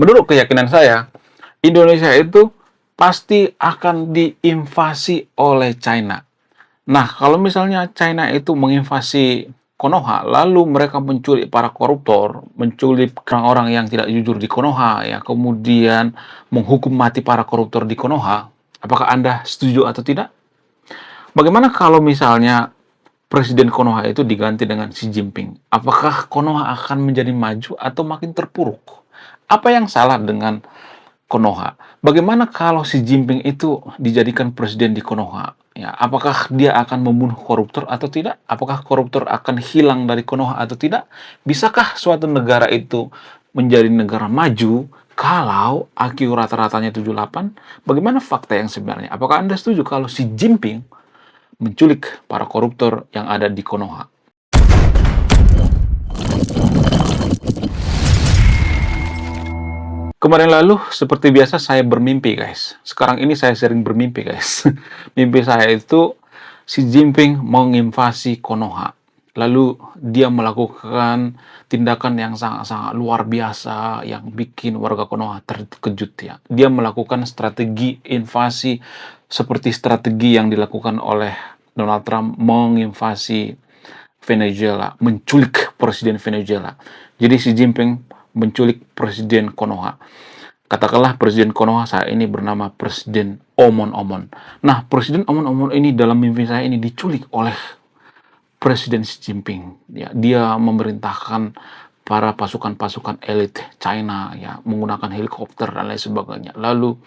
Menurut keyakinan saya, Indonesia itu pasti akan diinvasi oleh China. Nah, kalau misalnya China itu menginvasi Konoha, lalu mereka menculik para koruptor, menculik orang-orang yang tidak jujur di Konoha, ya, kemudian menghukum mati para koruptor di Konoha, apakah Anda setuju atau tidak? Bagaimana kalau misalnya Presiden Konoha itu diganti dengan Xi Jinping? Apakah Konoha akan menjadi maju atau makin terpuruk? Apa yang salah dengan Konoha? Bagaimana kalau Xi Jinping itu dijadikan presiden di Konoha? Ya, apakah dia akan membunuh koruptor atau tidak? Apakah koruptor akan hilang dari Konoha atau tidak? Bisakah suatu negara itu menjadi negara maju kalau IQ rata-ratanya 78? Bagaimana fakta yang sebenarnya? Apakah Anda setuju kalau Xi Jinping menculik para koruptor yang ada di Konoha? Kemarin lalu, seperti biasa saya bermimpi, guys. Sekarang ini saya sering bermimpi, guys. Mimpi saya itu Xi Jinping menginvasi Konoha. Lalu dia melakukan tindakan yang sangat-sangat luar biasa yang bikin warga Konoha terkejut ya. Dia melakukan strategi invasi seperti strategi yang dilakukan oleh Donald Trump menginvasi Venezuela, menculik presiden Venezuela. Jadi Xi Jinping menculik presiden Konoha. Katakanlah presiden Konoha saat ini bernama Presiden Omon-Omon. Nah, Presiden Omon-Omon ini dalam mimpi saya ini diculik oleh Presiden Xi Jinping. Ya, dia memerintahkan para pasukan-pasukan elit China ya menggunakan helikopter dan lain sebagainya. Lalu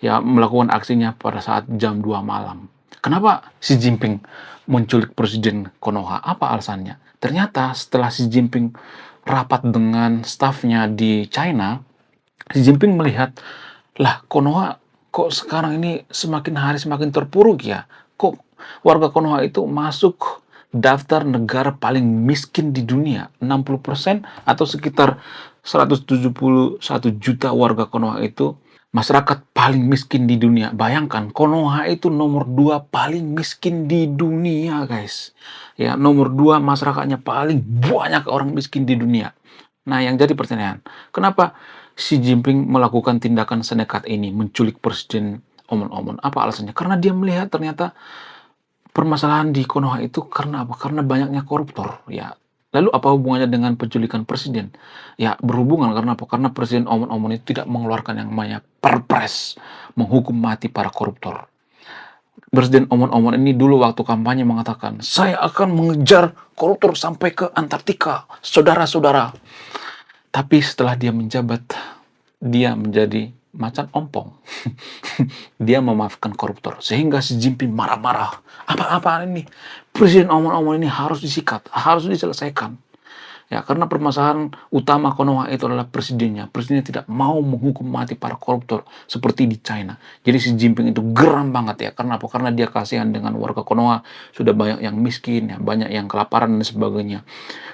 ya melakukan aksinya pada saat jam 2 malam. Kenapa Xi Jinping menculik Presiden Konoha? Apa alasannya? Ternyata setelah Xi Jinping rapat dengan stafnya di China, Xi Jinping melihat, lah Konoha kok sekarang ini semakin hari semakin terpuruk ya? Kok warga Konoha itu masuk daftar negara paling miskin di dunia? 60% atau sekitar 171 juta warga Konoha itu masyarakat paling miskin di dunia. Bayangkan, Konoha itu nomor 2 paling miskin di dunia, guys. Ya, nomor 2 masyarakatnya paling banyak orang miskin di dunia. Nah, yang jadi pertanyaan, kenapa Xi Jinping melakukan tindakan senekat ini, menculik Presiden Omon-Omon? Apa alasannya? Karena dia melihat ternyata permasalahan di Konoha itu karena apa? Karena banyaknya koruptor. Ya, lalu apa hubungannya dengan penculikan presiden? Ya, berhubungan karena apa? Karena Presiden Omon-Omon itu tidak mengeluarkan yang namanya perpres menghukum mati para koruptor. Presiden Omon-Omon ini dulu waktu kampanye mengatakan, saya akan mengejar koruptor sampai ke Antartika, saudara-saudara. Tapi setelah dia menjabat, dia menjadi macan ompong. Dia memaafkan koruptor. Sehingga Xi Jinping marah-marah. Apa-apaan ini? Presiden Omon-Omon ini harus disikat, harus diselesaikan. Ya, karena permasalahan utama Konoha itu adalah presidennya. Presidennya tidak mau menghukum mati para koruptor seperti di China. Jadi Xi Jinping itu geram banget ya. Karena apa? Karena dia kasihan dengan warga Konoha. Sudah banyak yang miskin, ya, banyak yang kelaparan dan sebagainya.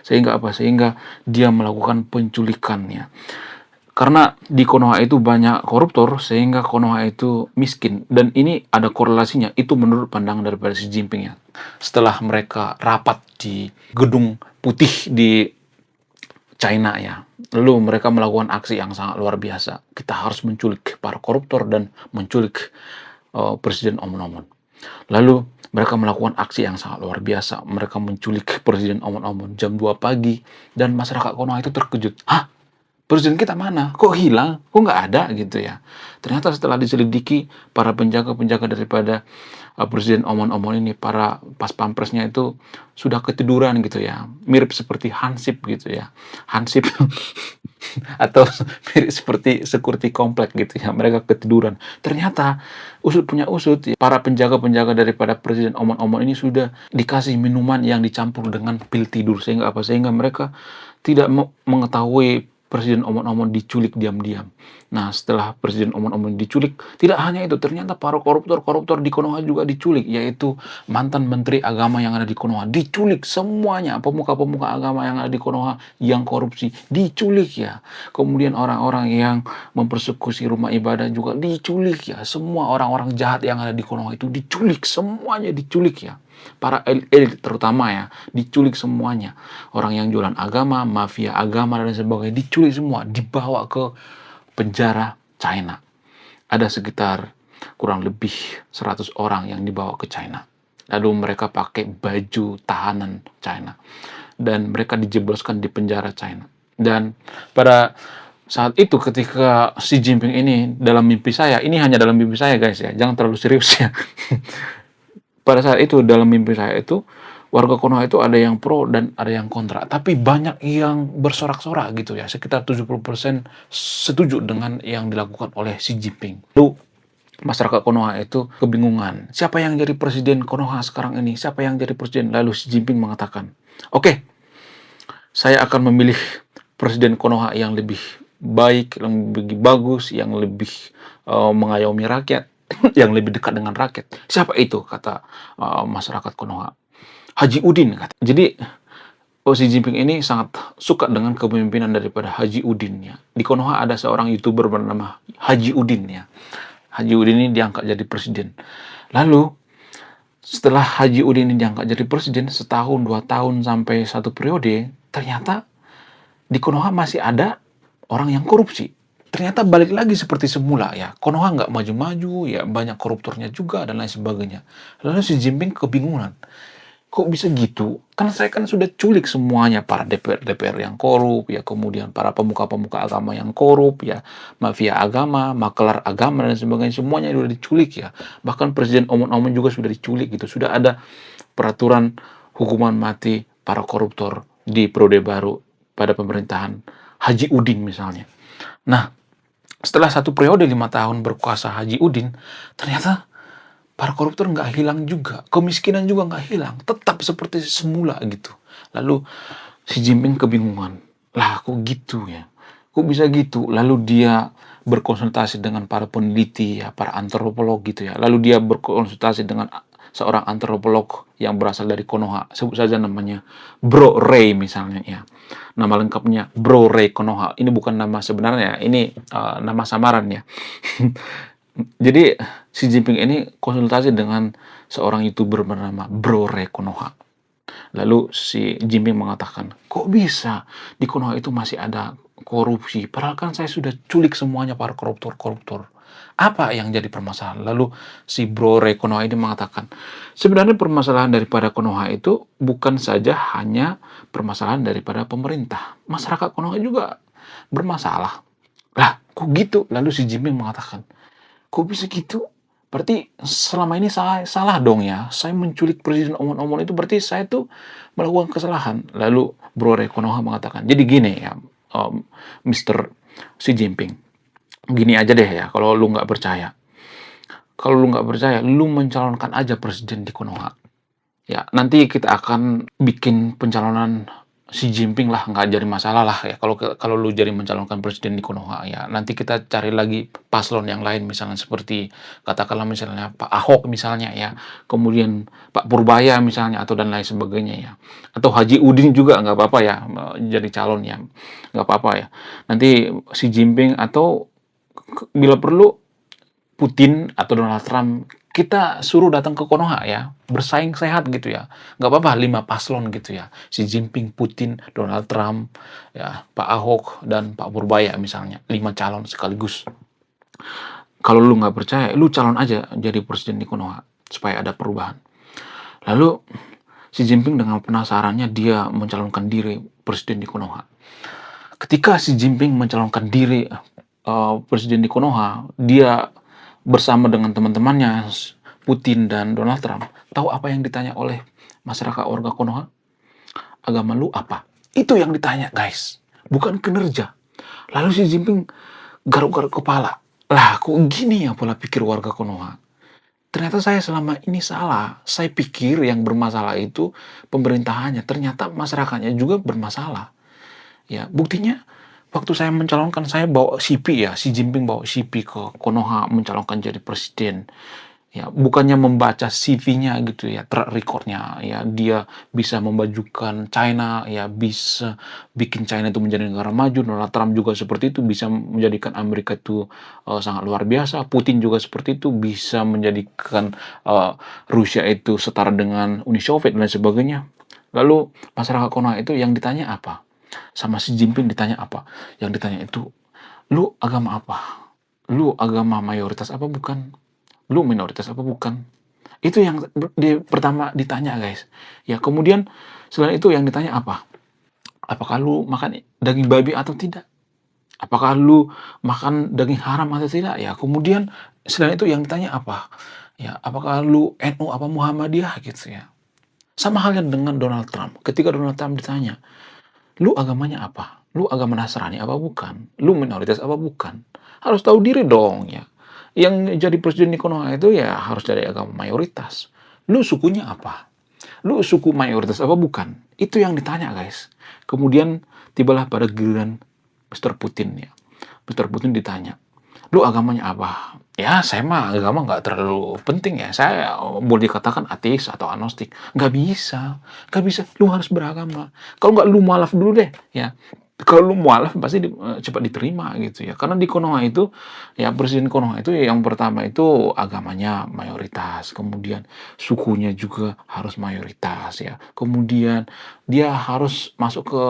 Sehingga apa? Sehingga dia melakukan penculikannya. Karena di Konoha itu banyak koruptor, sehingga Konoha itu miskin. Dan ini ada korelasinya. Itu menurut pandangan daripada Xi Jinping ya. Setelah mereka rapat di Gedung Putih di China ya. Lalu mereka melakukan aksi yang sangat luar biasa. Kita harus menculik para koruptor dan menculik Presiden Omon-Omon. Lalu mereka melakukan aksi yang sangat luar biasa. Mereka menculik Presiden Omon-Omon jam 2 pagi dan masyarakat Konoha itu terkejut. Hah? Presiden kita mana? Kok hilang? Kok nggak ada gitu ya? Ternyata setelah diselidiki, para penjaga-penjaga daripada Presiden Omon-Omon ini, para pas pampresnya itu sudah ketiduran gitu ya. Mirip seperti Hansip gitu ya. Hansip atau mirip seperti security komplek gitu ya. Mereka ketiduran. Ternyata usut punya usut, ya, para penjaga-penjaga daripada Presiden Omon-Omon ini sudah dikasih minuman yang dicampur dengan pil tidur. Sehingga apa? Sehingga mereka tidak mengetahui Presiden Omon-Omon diculik diam-diam. Nah, setelah Presiden Omon-Omon diculik, tidak hanya itu, ternyata para koruptor-koruptor di Konoha juga diculik, yaitu mantan Menteri Agama yang ada di Konoha. Diculik semuanya, pemuka-pemuka agama yang ada di Konoha yang korupsi, diculik ya. Kemudian orang-orang yang mempersekusi rumah ibadah juga diculik ya. Semua orang-orang jahat yang ada di Konoha itu diculik, semuanya diculik ya. Para elit terutama ya, diculik semuanya. Orang yang jualan agama, mafia agama dan sebagainya diculik semua, dibawa ke penjara China. Ada sekitar kurang lebih 100 orang yang dibawa ke China. Lalu mereka pakai baju tahanan China. Dan mereka dijebloskan di penjara China. Dan pada saat itu ketika Xi Jinping ini dalam mimpi saya, ini hanya dalam mimpi saya guys ya, jangan terlalu serius ya. Pada saat itu dalam mimpi saya itu, warga Konoha itu ada yang pro dan ada yang kontra. Tapi banyak yang bersorak-sorak gitu ya, sekitar 70% setuju dengan yang dilakukan oleh Xi Jinping. Lalu masyarakat Konoha itu kebingungan. Siapa yang jadi presiden Konoha sekarang ini? Siapa yang jadi presiden? Lalu Xi Jinping mengatakan, oke, saya akan memilih presiden Konoha yang lebih baik, yang lebih bagus, yang lebih mengayomi rakyat, yang lebih dekat dengan rakyat. Siapa itu? Kata masyarakat Konoha. Haji Udin. Kata. Jadi Xi Jinping ini sangat suka dengan kepemimpinan daripada Haji Udin ya. Di Konoha ada seorang YouTuber bernama Haji Udin ya. Haji Udin ini diangkat jadi presiden. Lalu setelah Haji Udin ini diangkat jadi presiden, setahun, 2 tahun, sampai 1 periode, ternyata di Konoha masih ada orang yang korupsi. Ternyata balik lagi seperti semula ya. Konoha nggak maju-maju, ya banyak koruptornya juga dan lain sebagainya. Lalu Xi Jinping kebingungan. Kok bisa gitu? Kan saya kan sudah culik semuanya, para DPR yang korup, ya kemudian para pemuka-pemuka agama yang korup, ya mafia agama, makelar agama dan sebagainya, semuanya sudah diculik ya. Bahkan Presiden Omon juga sudah diculik gitu. Sudah ada peraturan hukuman mati para koruptor di periode baru pada pemerintahan Haji Udin misalnya. Nah, setelah 1 periode 5 tahun berkuasa Haji Udin, ternyata para koruptor nggak hilang juga, kemiskinan juga nggak hilang, tetap seperti semula gitu. Lalu Xi Jinping kebingungan, lah kok gitu ya, kok bisa gitu? Lalu dia berkonsultasi dengan para peneliti ya, para antropolog gitu ya. Lalu dia berkonsultasi dengan seorang antropolog yang berasal dari Konoha, sebut saja namanya Bro Ray misalnya ya. Nama lengkapnya Bro Ray Konoha. Ini bukan nama sebenarnya, ini nama samaran ya. Jadi Xi Jinping ini konsultasi dengan seorang YouTuber bernama Bro Ray Konoha. Lalu si Jinping mengatakan, kok bisa di Konoha itu masih ada korupsi? Padahal kan saya sudah culik semuanya para koruptor-koruptor. Apa yang jadi permasalahan? Lalu si Bro Ray Konoha ini mengatakan, sebenarnya permasalahan daripada Konoha itu bukan saja hanya permasalahan daripada pemerintah. Masyarakat Konoha juga bermasalah. Lah, kok gitu? Lalu si Jinping mengatakan, kok bisa gitu? Berarti selama ini saya salah dong ya. Saya menculik Presiden Omon itu berarti saya tuh melakukan kesalahan. Lalu Bro Ray Konoha mengatakan, jadi gini ya, Mr. Xi Jinping. Gini aja deh ya, kalau lu nggak percaya. Kalau lu nggak percaya, lu mencalonkan aja presiden di Konoha. Ya, nanti kita akan bikin pencalonan Xi Jinping lah, nggak jadi masalah lah ya. Kalau lu jadi mencalonkan presiden di Konoha ya, nanti kita cari lagi paslon yang lain, misalnya seperti katakanlah misalnya Pak Ahok misalnya ya, kemudian Pak Purbaya misalnya, atau dan lain sebagainya ya, atau Haji Udin juga nggak apa-apa ya, jadi calon ya, nggak apa-apa ya. Nanti Xi Jinping atau bila perlu Putin atau Donald Trump, kita suruh datang ke Konoha ya, bersaing sehat gitu ya. Nggak apa-apa 5 paslon gitu ya. Xi Jinping, Putin, Donald Trump, ya Pak Ahok, dan Pak Purbaya misalnya. 5 calon sekaligus. Kalau lu nggak percaya, lu calon aja jadi presiden di Konoha, supaya ada perubahan. Lalu Xi Jinping dengan penasarannya dia mencalonkan diri presiden di Konoha. Ketika Xi Jinping mencalonkan diri presiden di Konoha, dia bersama dengan teman-temannya Putin dan Donald Trump, tahu apa yang ditanya oleh masyarakat warga Konoha? Agama lu apa? Itu yang ditanya guys, bukan kinerja. Lalu Xi Jinping garuk-garuk kepala, lah kok gini ya pola pikir warga Konoha? Ternyata saya selama ini salah. Saya pikir yang bermasalah itu pemerintahannya, ternyata masyarakatnya juga bermasalah. Ya, buktinya waktu saya mencalonkan, saya bawa CP ya, Xi Jinping bawa CP ke Konoha mencalonkan jadi presiden. Ya, bukannya membaca CV-nya gitu ya, track record-nya ya, dia bisa memajukan China, ya bisa bikin China itu menjadi negara maju. Donald Trump juga seperti itu, bisa menjadikan Amerika itu sangat luar biasa. Putin juga seperti itu, bisa menjadikan Rusia itu setara dengan Uni Soviet dan sebagainya. Lalu masyarakat Konoha itu yang ditanya apa? Sama Xi Jinping ditanya apa? Yang ditanya itu, Lu agama apa? Lu agama mayoritas apa bukan? Lu minoritas apa bukan? Itu yang pertama ditanya, guys. Ya, kemudian selain itu yang ditanya apa? Apakah lu makan daging babi atau tidak? Apakah lu makan daging haram atau tidak? Ya, kemudian selain itu yang ditanya apa? Ya, apakah lu NU apa Muhammadiyah gitu ya. Sama halnya dengan Donald Trump. Ketika Donald Trump ditanya, "Lu agamanya apa? Lu agama Nasrani apa bukan? Lu minoritas apa bukan?" Harus tahu diri dong ya. Yang jadi presiden di Konoha itu ya harus dari agama mayoritas. Lu sukunya apa? Lu suku mayoritas apa bukan? Itu yang ditanya, guys. Kemudian tibalah pada giliran Mr. Putin ya. Mr. Putin ditanya, "Lu agamanya apa?" Ya, saya mah agama nggak terlalu penting ya. Saya boleh dikatakan ateis atau agnostik. Nggak bisa. Nggak bisa. Lu harus beragama. Kalau nggak lu mualaf dulu deh ya. Kalau lu mualaf pasti cepat diterima gitu ya. Karena di Konoha itu, ya presiden Konoha itu yang pertama itu agamanya mayoritas. Kemudian sukunya juga harus mayoritas ya. Kemudian dia harus masuk ke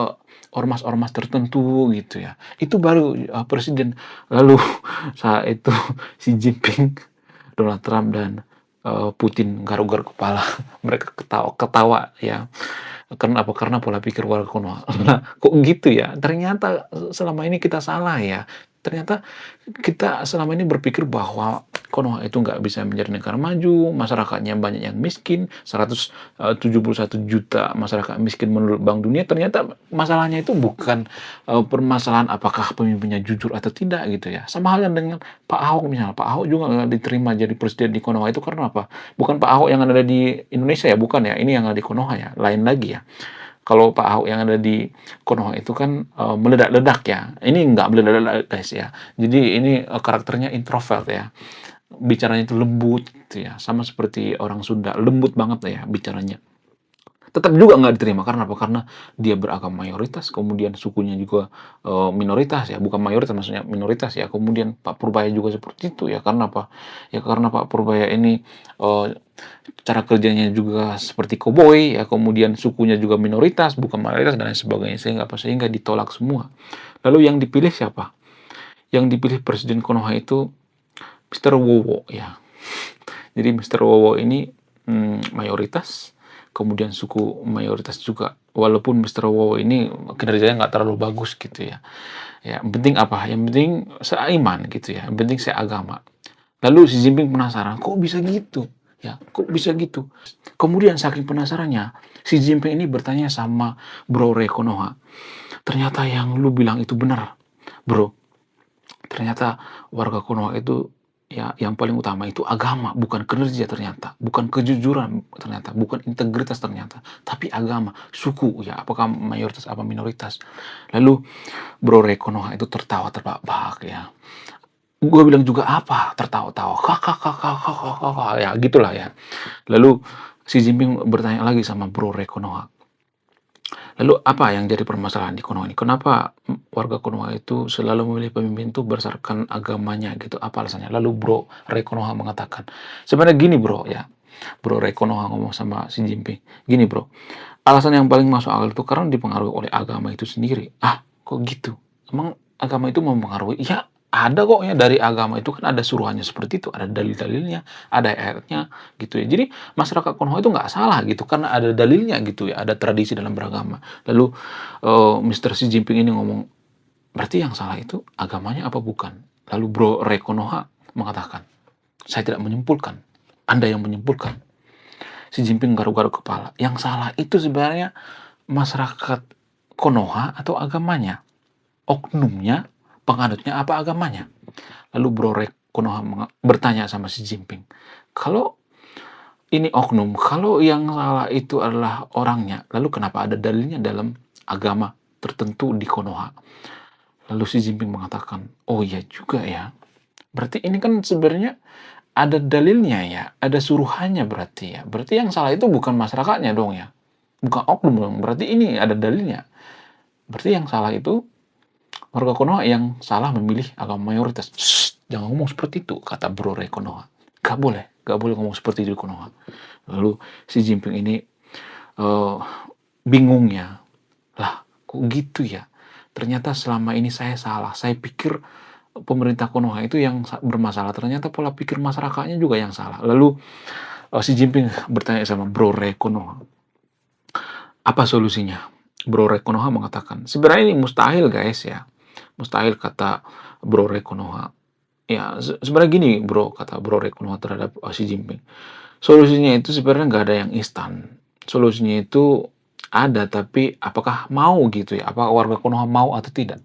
ormas-ormas tertentu gitu ya. Itu baru presiden. Lalu saat itu Xi Jinping, Donald Trump dan Putin garuk-garuk kepala. Mereka ketawa-ketawa ya. Karena apa? Karena pola pikir warga Konoha. Nah, kok gitu ya? Ternyata selama ini kita salah ya. Ternyata kita selama ini berpikir bahwa Konoha itu nggak bisa menjadi negara maju, masyarakatnya banyak yang miskin, 171 juta masyarakat miskin menurut Bank Dunia. Ternyata masalahnya itu bukan permasalahan apakah pemimpinnya jujur atau tidak gitu ya. Sama halnya dengan Pak Ahok misalnya. Pak Ahok juga nggak diterima jadi presiden di Konoha itu karena apa? Bukan Pak Ahok yang ada di Indonesia ya, bukan ya. Ini yang ada di Konoha ya, lain lagi ya. Kalau Pak Ahok yang ada di Konoha itu kan meledak-ledak ya. Ini nggak meledak-ledak guys ya. Jadi ini karakternya introvert ya. Bicaranya itu lembut gitu ya. Sama seperti orang Sunda, lembut banget ya bicaranya. Tetap juga nggak diterima karena apa? Karena dia beragama mayoritas, kemudian sukunya juga minoritas ya, bukan mayoritas maksudnya minoritas ya. Kemudian Pak Purbaya juga seperti itu ya. Karena apa? Ya karena Pak Purbaya ini cara kerjanya juga seperti koboi ya, kemudian sukunya juga minoritas, bukan mayoritas dan lain sebagainya, sehingga apa? Sehingga ditolak semua. Lalu yang dipilih siapa? Yang dipilih presiden Konoha itu Mr. Wowo ya. Jadi Mr. Wowo ini mayoritas, kemudian suku mayoritas juga. Walaupun Mr. Wowo ini kinerjanya nggak terlalu bagus gitu ya. Ya, yang penting apa? Yang penting seiman gitu ya. Yang penting seagama. Lalu Xi Jinping penasaran, kok bisa gitu? Ya, kok bisa gitu? Kemudian saking penasarannya, Xi Jinping ini bertanya sama Bro Rei Konoha. Ternyata yang lu bilang itu benar, bro. Ternyata warga Konoha itu ya yang paling utama itu agama, bukan kinerja ternyata, bukan kejujuran ternyata, bukan integritas ternyata, tapi agama, suku ya, apakah mayoritas apa minoritas. Lalu Bro Rei Konoha itu tertawa terbahak-bahak ya. Gue bilang juga apa? Tertawa-tawa. Kakak, ya gitulah ya. Lalu Xi Jinping bertanya lagi sama Bro Rei Konoha. Lalu apa yang jadi permasalahan di Konoha ini? Kenapa warga Konoha itu selalu memilih pemimpin itu berdasarkan agamanya gitu? Apa alasannya? Lalu Bro Rei Konoha mengatakan, sebenarnya gini bro ya. Bro Rei Konoha ngomong sama Xi Jinping. Gini bro, alasan yang paling masuk akal itu karena dipengaruhi oleh agama itu sendiri. Ah, kok gitu? Emang agama itu mempengaruhi? Ya, ada kok ya dari agama itu kan ada suruhannya seperti itu, ada dalil-dalilnya, ada ayatnya gitu ya. Jadi masyarakat Konoha itu nggak salah gitu karena ada dalilnya gitu ya, ada tradisi dalam beragama. Lalu Mr. Xi Jinping ini ngomong, berarti yang salah itu agamanya apa bukan? Lalu Bro Rei Konoha mengatakan, saya tidak menyimpulkan, Anda yang menyimpulkan. Xi Jinping garuk-garuk kepala. Yang salah itu sebenarnya masyarakat Konoha atau agamanya, oknumnya, penganutnya apa agamanya. Lalu Bro Rei Konoha bertanya sama Xi Jinping, kalau ini oknum, kalau yang salah itu adalah orangnya, lalu kenapa ada dalilnya dalam agama tertentu di Konoha? Lalu Xi Jinping mengatakan, oh iya juga ya, berarti ini kan sebenarnya ada dalilnya ya, ada suruhannya berarti ya. Berarti yang salah itu bukan masyarakatnya dong ya, bukan oknum dong, berarti ini ada dalilnya. Berarti yang salah itu warga Konoha yang salah memilih agama mayoritas. Shh, jangan ngomong seperti itu, kata Bro Rei Konoha. Gak boleh ngomong seperti itu di Konoha. Lalu Xi Jinping ini bingung ya. Lah, kok gitu ya? Ternyata selama ini saya salah. Saya pikir pemerintah Konoha itu yang bermasalah, ternyata pola pikir masyarakatnya juga yang salah. Lalu Xi Jinping bertanya sama Bro Rey Konoha, apa solusinya? Bro Rey Konoha mengatakan, sebenarnya ini mustahil guys ya, mustahil kata Bro Rey Konoha. Ya, sebenarnya gini bro, kata Bro Rey Konoha terhadap Xi Jinping. Solusinya itu sebenarnya nggak ada yang instan. Solusinya itu ada, tapi apakah mau gitu ya? Apakah warga Konoha mau atau tidak?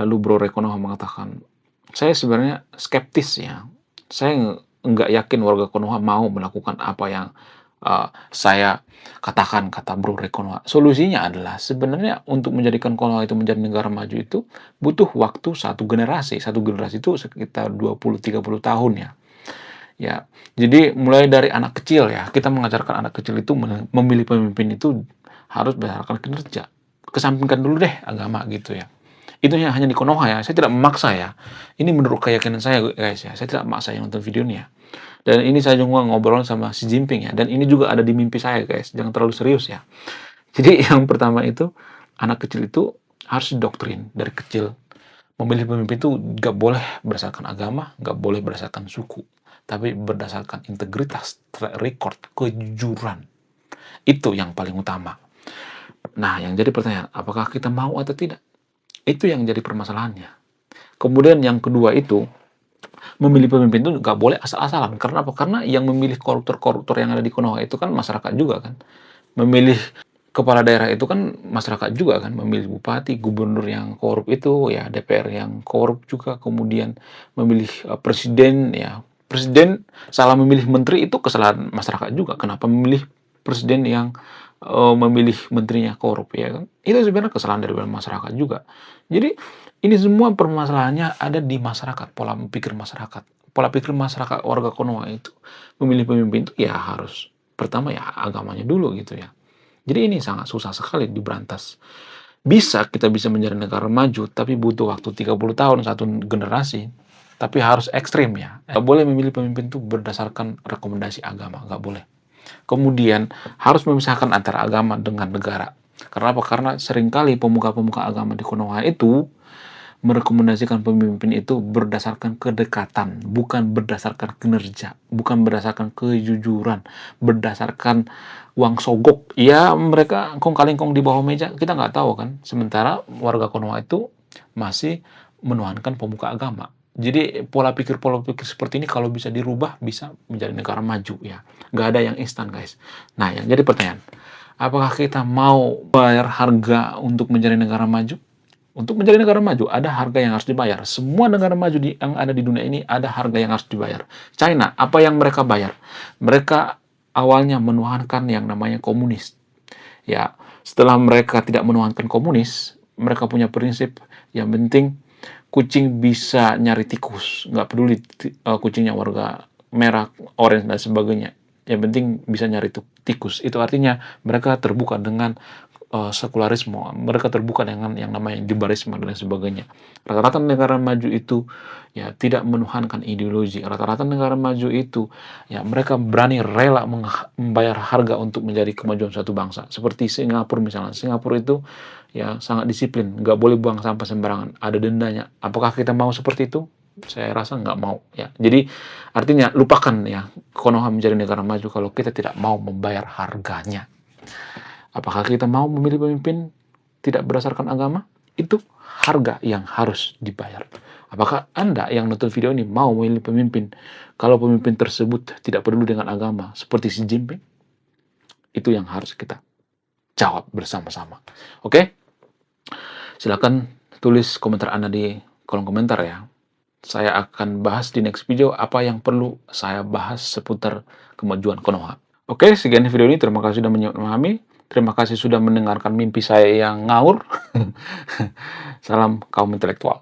Lalu Bro Rey Konoha mengatakan, saya sebenarnya skeptis ya. Saya nggak yakin warga Konoha mau melakukan apa yang saya katakan, kata Bro Rey Konoha. Solusinya adalah sebenarnya untuk menjadikan Konoha itu menjadi negara maju itu butuh waktu satu generasi. Satu generasi itu sekitar 20-30 tahun ya. Ya, jadi mulai dari anak kecil ya, kita mengajarkan anak kecil itu memilih pemimpin itu harus berdasarkan kinerja. Kesampingkan dulu deh agama gitu ya. Itu hanya di Konoha ya, saya tidak memaksa ya. Ini menurut keyakinan saya guys ya, saya tidak memaksa yang nonton videonya. Dan ini saya juga ngobrol sama Xi Jinping ya, dan ini juga ada di mimpi saya guys, jangan terlalu serius ya. Jadi yang pertama itu, anak kecil itu harus didoktrin dari kecil. Memilih pemimpin itu nggak boleh berdasarkan agama, nggak boleh berdasarkan suku, tapi berdasarkan integritas, track record, kejujuran. Itu yang paling utama. Nah, yang jadi pertanyaan, apakah kita mau atau tidak? Itu yang jadi permasalahannya. Kemudian yang kedua itu, memilih pemimpin itu nggak boleh asal-asalan. Karena apa? Karena yang memilih koruptor-koruptor yang ada di Konoha itu kan masyarakat juga kan. Memilih kepala daerah itu kan masyarakat juga kan. Memilih bupati, gubernur yang korup itu, ya DPR yang korup juga. Kemudian memilih presiden, ya presiden salah memilih menteri itu kesalahan masyarakat juga. Kenapa memilih presiden yang memilih menterinya korup ya kan? Itu sebenarnya kesalahan dari masyarakat juga. Jadi ini semua permasalahannya ada di masyarakat, pola pikir masyarakat. Pola pikir masyarakat warga Konoha itu memilih pemimpin itu ya harus pertama ya agamanya dulu gitu ya. Jadi ini sangat susah sekali diberantas. Kita bisa menjadi negara maju, tapi butuh waktu 30 tahun, satu generasi. Tapi harus ekstrim ya. Nggak boleh memilih pemimpin itu berdasarkan rekomendasi agama, nggak boleh. Kemudian harus memisahkan antara agama dengan negara. Karena apa? Karena seringkali pemuka-pemuka agama di Konoha itu merekomendasikan pemimpin itu berdasarkan kedekatan, bukan berdasarkan kinerja, bukan berdasarkan kejujuran, berdasarkan uang sogok. Ya, mereka kong-kali-kong di bawah meja, kita nggak tahu kan. Sementara warga Konoha itu masih menuhankan pemuka agama. Jadi pola pikir seperti ini kalau bisa dirubah, bisa menjadi negara maju ya. Nggak ada yang instan guys. Nah, yang jadi pertanyaan, apakah kita mau bayar harga untuk menjadi negara maju? Untuk menjadi negara maju, ada harga yang harus dibayar. Semua negara maju yang ada di dunia ini, ada harga yang harus dibayar. China, apa yang mereka bayar? Mereka awalnya menuhankan yang namanya komunis. Ya, setelah mereka tidak menuhankan komunis, mereka punya prinsip yang penting kucing bisa nyari tikus. Nggak peduli kucingnya warga merah, orange, dan sebagainya. Yang penting bisa nyari tikus. Itu artinya mereka terbuka dengan sekularisme, mereka terbuka dengan yang namanya liberalisme dan sebagainya. Rata-rata negara maju itu ya tidak menuhankan ideologi. Rata-rata negara maju itu ya mereka berani rela membayar harga untuk menjadi kemajuan suatu bangsa. Seperti Singapura misalnya. Singapura itu ya sangat disiplin, nggak boleh buang sampah sembarangan, ada dendanya. Apakah kita mau seperti itu? Saya rasa nggak mau ya. Jadi artinya lupakan ya Konoha menjadi negara maju kalau kita tidak mau membayar harganya. Apakah kita mau memilih pemimpin tidak berdasarkan agama? Itu harga yang harus dibayar. Apakah Anda yang nonton video ini mau memilih pemimpin kalau pemimpin tersebut tidak peduli dengan agama seperti Xi Jinping? Itu yang harus kita jawab bersama-sama. Oke? Silakan tulis komentar Anda di kolom komentar ya. Saya akan bahas di next video apa yang perlu saya bahas seputar kemajuan Konoha. Oke, sekian video ini. Terima kasih sudah memahami. Terima kasih sudah mendengarkan mimpi saya yang ngawur. Salam kaum intelektual.